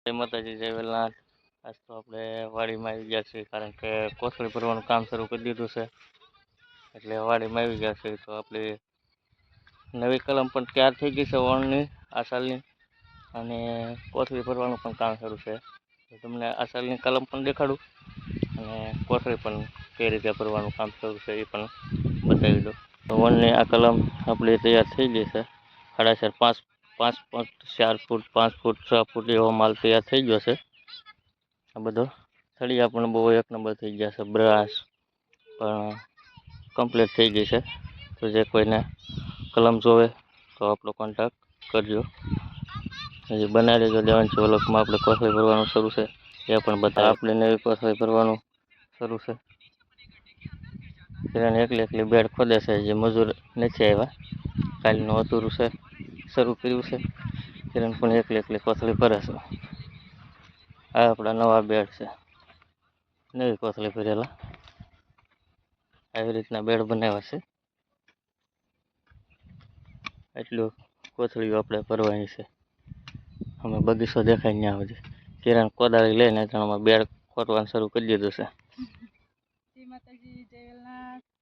જય માતાજી, જય વેલનાથ. આજ તો આપણે વાડીમાં આવી ગયા છીએ, કારણ કે કોથળી ભરવાનું કામ શરૂ કરી દીધું છે. એટલે વાડીમાં આવી ગયા છીએ. તો આપણી નવી કલમ પણ તૈયાર થઈ ગઈ છે વણની આ સાલની, અને કોથળી ભરવાનું પણ કામ શરૂ છે. તો તમને આ સાલની કલમ પણ દેખાડું અને કોથળી પણ કઈ રીતે ભરવાનું કામ શરૂ છે એ પણ બતાવી દઉં. તો વણની આ કલમ આપણી તૈયાર થઈ ગઈ છે. 4.5 5 ફૂટ 4 ફૂટ 5 ફૂટ 6 ફૂટ એવો માલ તૈયાર થઈ ગયો છે. આ બધો થળિયા પણ બહુ એક નંબર થઈ ગયા છે. બ્રાસ પણ કમ્પ્લીટ થઈ ગઈ છે. તો જે કોઈને કલમ જોવે તો આપણો કોન્ટેક્ટ કરજો. હજી બનાવી લેજો. દેવાંશી વ્લોગમાં આપણે કોથળી ભરવાનું શરૂ છે એ પણ બતાવે. આપણે નવી કોથળી ભરવાનું શરૂ છે. કિરણ એકલી બેડ ખોદે છે. જે મજૂર નથી આવ્યા, કાલનું અધૂરું છે, શરૂ કર્યું છે. કિરણ પણ એકલી કોથળી ભરે છે. આ આપણા નવા બેડ છે, નવી કોથળી ભરેલા. આવી રીતના બેડ બનાવ્યા છે. એટલું કોથળીઓ આપણે ભરવાની છે. અમે બગીચો દેખાય ત્યાં સુધી કિરણ કોદાળી લઈને ત્રણમાં બેડ ખોદવાનું શરૂ કરી દીધું છે. જય માતાજી, જય વેલનાથ.